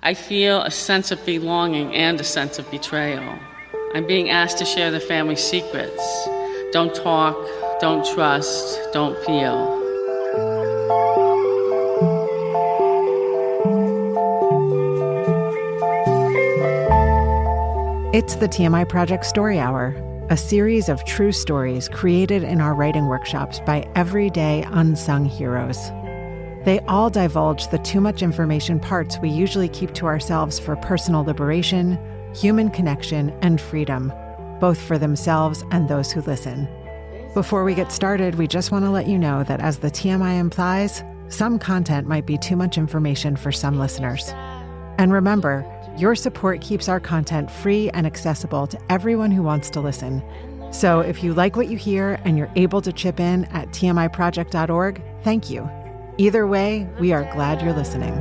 I feel a sense of belonging and a sense of betrayal. I'm being asked to share the family secrets. Don't talk, don't trust, don't feel. It's the TMI Project Story Hour, a series of true stories created in our writing workshops by everyday unsung heroes. They all divulge the too much information parts we usually keep to ourselves for personal liberation, human connection, and freedom, both for themselves and those who listen. Before we get started, we just want to let you know that as the TMI implies, some content might be too much information for some listeners. And remember, your support keeps our content free and accessible to everyone who wants to listen. So if you like what you hear and you're able to chip in at tmiproject.org, thank you. Either way, we are glad you're listening.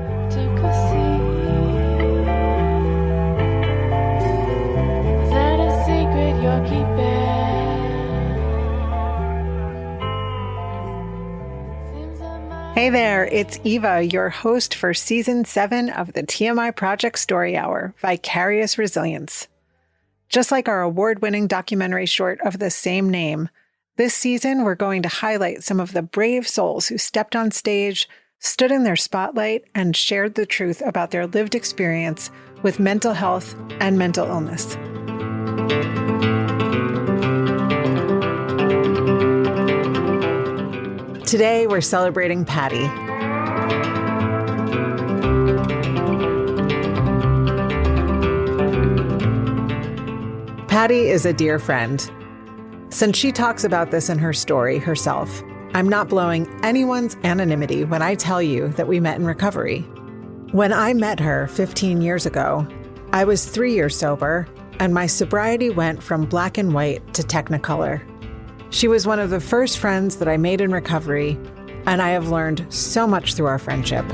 Hey there, it's Eva, your host for Season 7 of the TMI Project Story Hour, Vicarious Resilience. Just like our award-winning documentary short of the same name, this season we're going to highlight some of the brave souls who stepped on stage, stood in their spotlight, and shared the truth about their lived experience with mental health and mental illness. Today, we're celebrating Patty. Patty is a dear friend. Since she talks about this in her story herself, I'm not blowing anyone's anonymity when I tell you that we met in recovery. When I met her 15 years ago, I was 3 years sober, and my sobriety went from black and white to Technicolor. She was one of the first friends that I made in recovery, and I have learned so much through our friendship.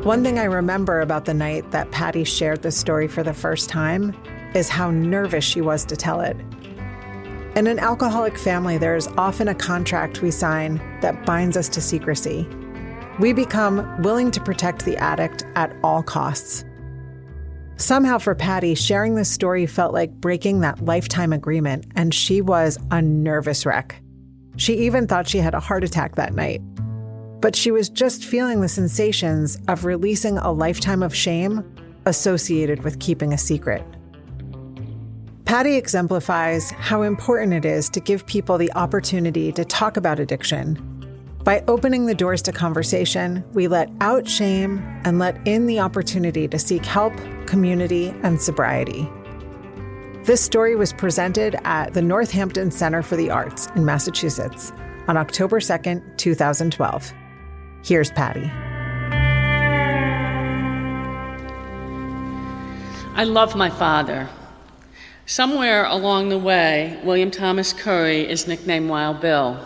One thing I remember about the night that Patty shared this story for the first time is how nervous she was to tell it. In an alcoholic family, there is often a contract we sign that binds us to secrecy. We become willing to protect the addict at all costs. Somehow for Patty, sharing this story felt like breaking that lifetime agreement, and she was a nervous wreck. She even thought she had a heart attack that night. But she was just feeling the sensations of releasing a lifetime of shame associated with keeping a secret. Patty exemplifies how important it is to give people the opportunity to talk about addiction. By opening the doors to conversation, we let out shame and let in the opportunity to seek help, community, and sobriety. This story was presented at the Northampton Center for the Arts in Massachusetts on October 2nd, 2012. Here's Patty. I love my father. Somewhere along the way, William Thomas Curry is nicknamed Wild Bill.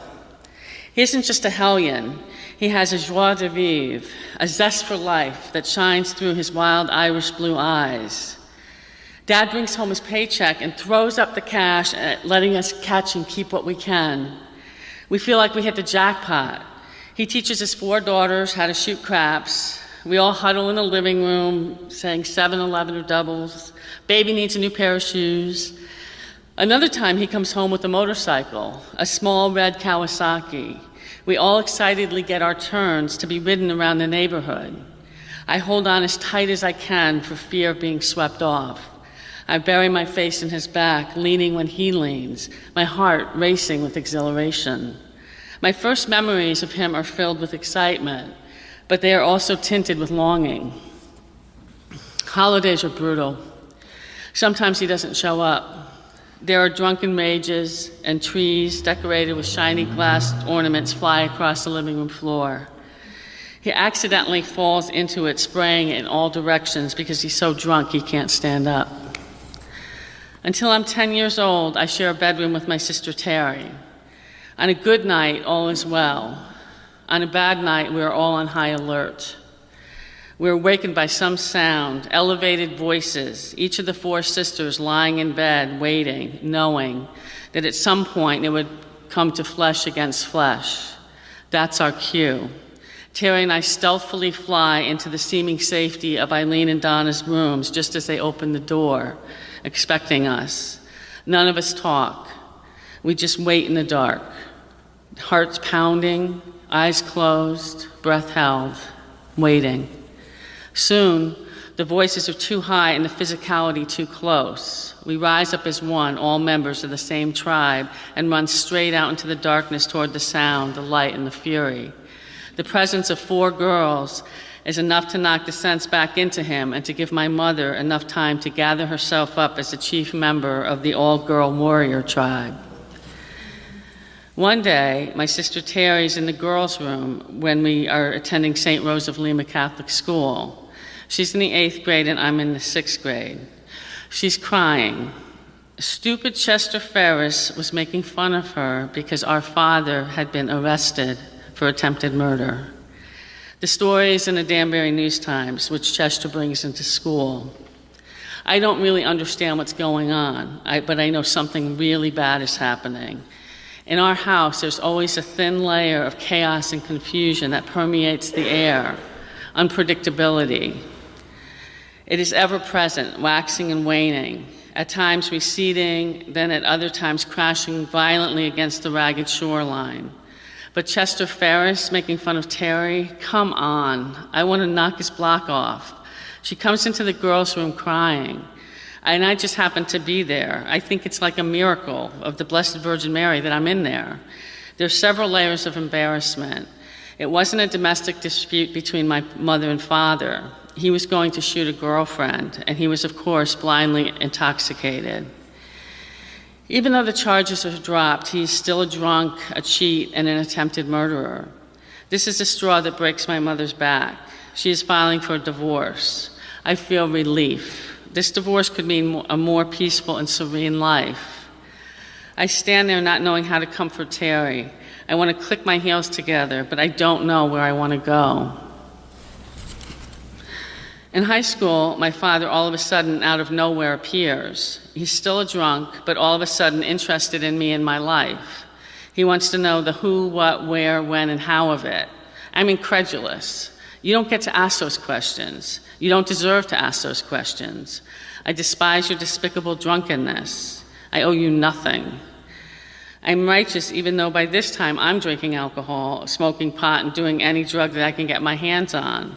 He isn't just a hellion. He has a joie de vivre, a zest for life that shines through his wild Irish blue eyes. Dad brings home his paycheck and throws up the cash, letting us catch and keep what we can. We feel like we hit the jackpot. He teaches his 4 daughters how to shoot craps. We all huddle in the living room saying 7-Eleven or doubles. Baby needs a new pair of shoes. Another time he comes home with a motorcycle, a small red Kawasaki. We all excitedly get our turns to be ridden around the neighborhood. I hold on as tight as I can for fear of being swept off. I bury my face in his back, leaning when he leans, my heart racing with exhilaration. My first memories of him are filled with excitement, but they are also tinted with longing. Holidays are brutal. Sometimes he doesn't show up. There are drunken rages, and trees decorated with shiny glass ornaments fly across the living room floor. He accidentally falls into it, spraying in all directions because he's so drunk he can't stand up. Until I'm 10 years old, I share a bedroom with my sister Terry. On a good night, all is well. On a bad night, we are all on high alert. We're awakened by some sound, elevated voices, each of the 4 sisters lying in bed, waiting, knowing that at some point it would come to flesh against flesh. That's our cue. Terry and I stealthily fly into the seeming safety of Eileen and Donna's rooms just as they open the door, expecting us. None of us talk. We just wait in the dark, hearts pounding, eyes closed, breath held, waiting. Soon, the voices are too high and the physicality too close. We rise up as one, all members of the same tribe, and run straight out into the darkness toward the sound, the light, and the fury. The presence of 4 girls is enough to knock the sense back into him and to give my mother enough time to gather herself up as the chief member of the all-girl warrior tribe. One day, my sister Terry's in the girls' room when we are attending St. Rose of Lima Catholic School. She's in the 8th grade and I'm in the 6th grade. She's crying. Stupid Chester Ferris was making fun of her because our father had been arrested for attempted murder. The story is in the Danbury News Times, which Chester brings into school. I don't really understand what's going on, but I know something really bad is happening. In our house, there's always a thin layer of chaos and confusion that permeates the air, unpredictability. It is ever present, waxing and waning, at times receding, then at other times crashing violently against the ragged shoreline. But Chester Ferris making fun of Terry, come on, I want to knock his block off. She comes into the girls' room crying, and I just happen to be there. I think it's like a miracle of the Blessed Virgin Mary that I'm in there. There's several layers of embarrassment. It wasn't a domestic dispute between my mother and father. He was going to shoot a girlfriend, and he was, of course, blindly intoxicated. Even though the charges are dropped, he's still a drunk, a cheat, and an attempted murderer. This is the straw that breaks my mother's back. She is filing for a divorce. I feel relief. This divorce could mean a more peaceful and serene life. I stand there not knowing how to comfort Terry. I want to click my heels together, but I don't know where I want to go. In high school, my father all of a sudden out of nowhere appears. He's still a drunk, but all of a sudden interested in me and my life. He wants to know the who, what, where, when, and how of it. I'm incredulous. You don't get to ask those questions. You don't deserve to ask those questions. I despise your despicable drunkenness. I owe you nothing. I'm righteous even though by this time I'm drinking alcohol, smoking pot, and doing any drug that I can get my hands on.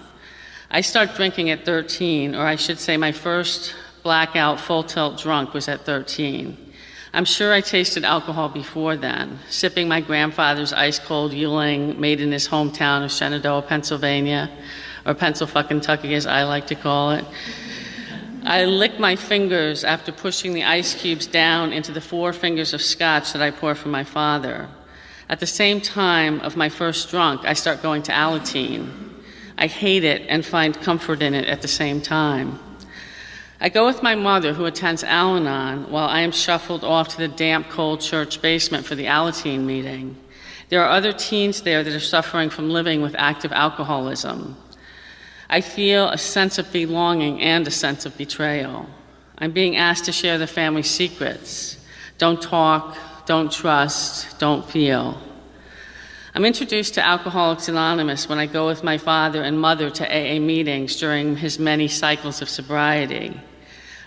I start drinking at 13, or I should say my first blackout full tilt drunk was at 13. I'm sure I tasted alcohol before then, sipping my grandfather's ice-cold Yuling made in his hometown of Shenandoah, Pennsylvania, or Pennsylfuckentucky as I like to call it. I lick my fingers after pushing the ice cubes down into the 4 fingers of scotch that I pour for my father. At the same time of my first drunk, I start going to Alateen. I hate it and find comfort in it at the same time. I go with my mother, who attends Al-Anon, while I am shuffled off to the damp, cold church basement for the Alateen meeting. There are other teens there that are suffering from living with active alcoholism. I feel a sense of belonging and a sense of betrayal. I'm being asked to share the family secrets. Don't talk, don't trust, don't feel. I'm introduced to Alcoholics Anonymous when I go with my father and mother to AA meetings during his many cycles of sobriety.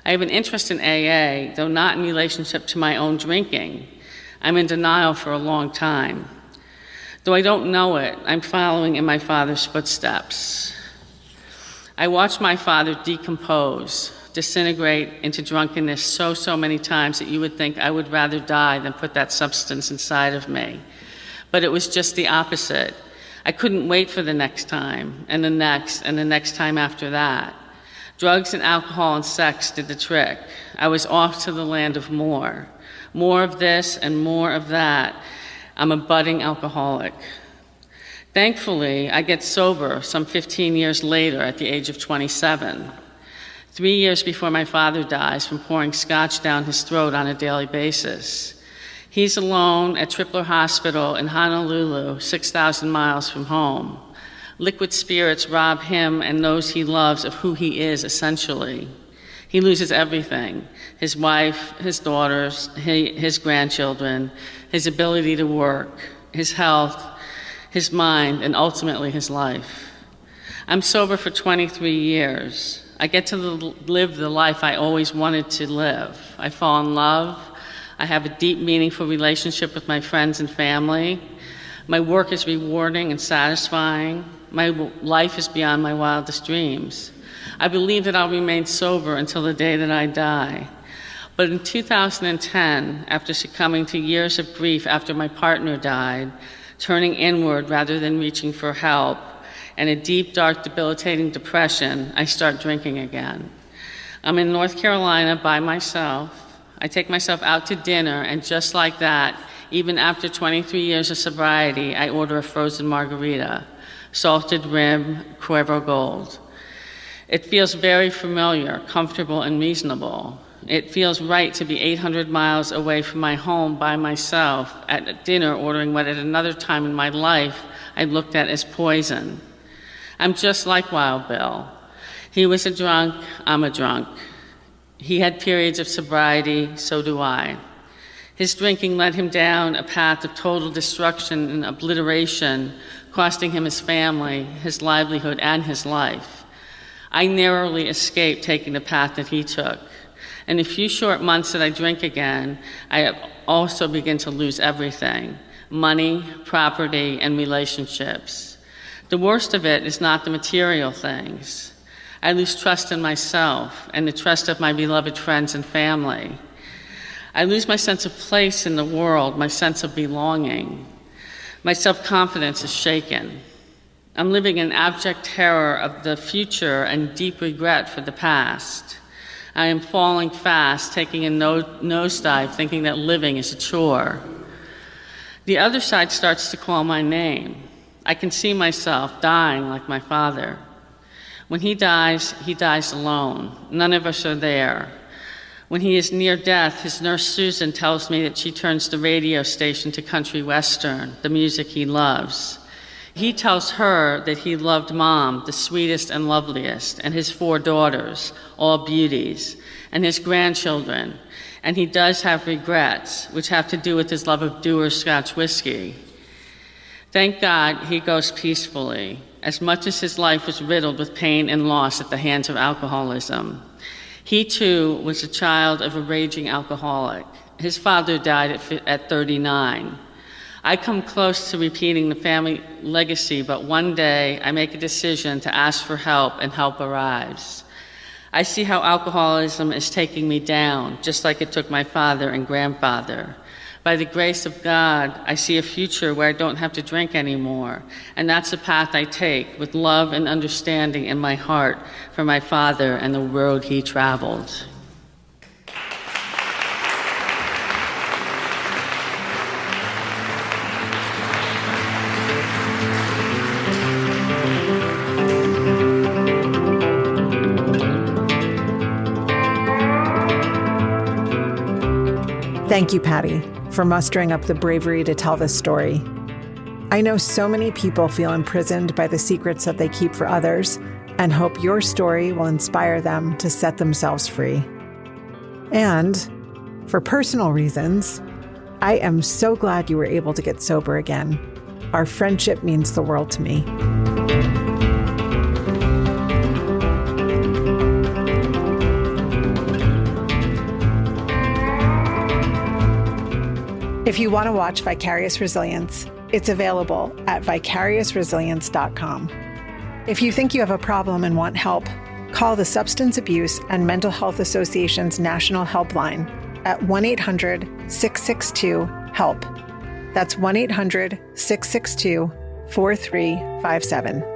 I have an interest in AA, though not in relationship to my own drinking. I'm in denial for a long time. Though I don't know it, I'm following in my father's footsteps. I watch my father decompose, disintegrate into drunkenness so many times that you would think I would rather die than put that substance inside of me. But it was just the opposite. I couldn't wait for the next time, and the next time after that. Drugs and alcohol and sex did the trick. I was off to the land of more. More of this and more of that. I'm a budding alcoholic. Thankfully, I get sober some 15 years later at the age of 27. 3 years before my father dies from pouring scotch down his throat on a daily basis. He's alone at Tripler Hospital in Honolulu, 6,000 miles from home. Liquid spirits rob him and those he loves of who he is, essentially. He loses everything: his wife, his daughters, his grandchildren, his ability to work, his health, his mind, and ultimately his life. I'm sober for 23 years. I get to live the life I always wanted to live. I fall in love. I have a deep, meaningful relationship with my friends and family. My work is rewarding and satisfying. My life is beyond my wildest dreams. I believe that I'll remain sober until the day that I die. But in 2010, after succumbing to years of grief after my partner died, turning inward rather than reaching for help, and a deep, dark, debilitating depression, I start drinking again. I'm in North Carolina by myself. I take myself out to dinner, and just like that, even after 23 years of sobriety, I order a frozen margarita, salted rim, Cuervo Gold. It feels very familiar, comfortable, and reasonable. It feels right to be 800 miles away from my home by myself at dinner ordering what at another time in my life I looked at as poison. I'm just like Wild Bill. He was a drunk, I'm a drunk. He had periods of sobriety, so do I. His drinking led him down a path of total destruction and obliteration, costing him his family, his livelihood, and his life. I narrowly escaped taking the path that he took. In a few short months that I drink again, I also begin to lose everything: money, property, and relationships. The worst of it is not the material things. I lose trust in myself and the trust of my beloved friends and family. I lose my sense of place in the world, my sense of belonging. My self-confidence is shaken. I'm living in abject terror of the future and deep regret for the past. I am falling fast, taking a nosedive, thinking that living is a chore. The other side starts to call my name. I can see myself dying like my father. When he dies alone. None of us are there. When he is near death, his nurse Susan tells me that she turns the radio station to country western, the music he loves. He tells her that he loved Mom, the sweetest and loveliest, and his 4 daughters, all beauties, and his grandchildren. And he does have regrets, which have to do with his love of Dewar's Scotch whiskey. Thank God he goes peacefully, as much as his life was riddled with pain and loss at the hands of alcoholism. He, too, was a child of a raging alcoholic. His father died at 39. I come close to repeating the family legacy, but one day I make a decision to ask for help, and help arrives. I see how alcoholism is taking me down, just like it took my father and grandfather. By the grace of God, I see a future where I don't have to drink anymore, and that's the path I take, with love and understanding in my heart for my father and the road he traveled. Thank you, Patty, for mustering up the bravery to tell this story. I know so many people feel imprisoned by the secrets that they keep for others, and hope your story will inspire them to set themselves free. And for personal reasons, I am so glad you were able to get sober again. Our friendship means the world to me. If you want to watch Vicarious Resilience, it's available at vicariousresilience.com. If you think you have a problem and want help, call the Substance Abuse and Mental Health Association's National Helpline at 1-800-662-HELP. That's 1-800-662-4357.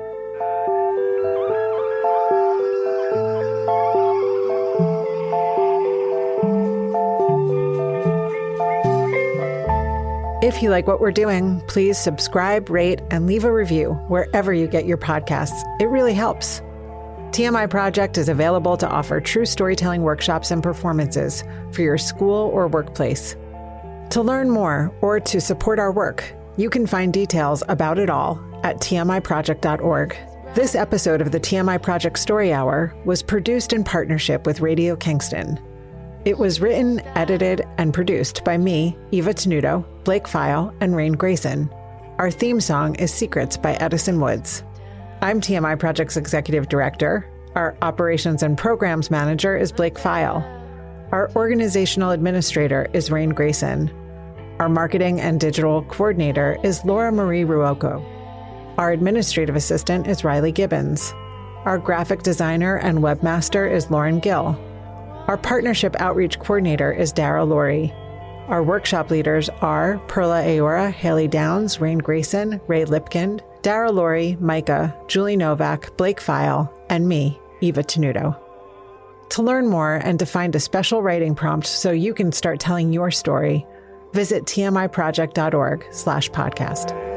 If you like what we're doing, please subscribe, rate, and leave a review wherever you get your podcasts. It really helps. TMI Project is available to offer true storytelling workshops and performances for your school or workplace. To learn more or to support our work, you can find details about it all at tmiproject.org. This episode of the TMI Project Story Hour was produced in partnership with Radio Kingston. It was written, edited, and produced by me, Eva Tenuto, Blake Pfeil, and Rain Grayson. Our theme song is Secrets by Edison Woods. I'm TMI Project's Executive Director. Our Operations and Programs Manager is Blake Pfeil. Our Organizational Administrator is Rain Grayson. Our Marketing and Digital Coordinator is Laura Marie Ruocco. Our Administrative Assistant is Riley Gibbons. Our Graphic Designer and Webmaster is Lauren Gill. Our Partnership Outreach Coordinator is Dara Laurie. Our workshop leaders are Perla Aora, Haley Downs, Rain Grayson, Ray Lipkind, Dara Laurie, Micah, Julie Novak, Blake Pfeil, and me, Eva Tenuto. To learn more and to find a special writing prompt so you can start telling your story, visit tmiproject.org/podcast.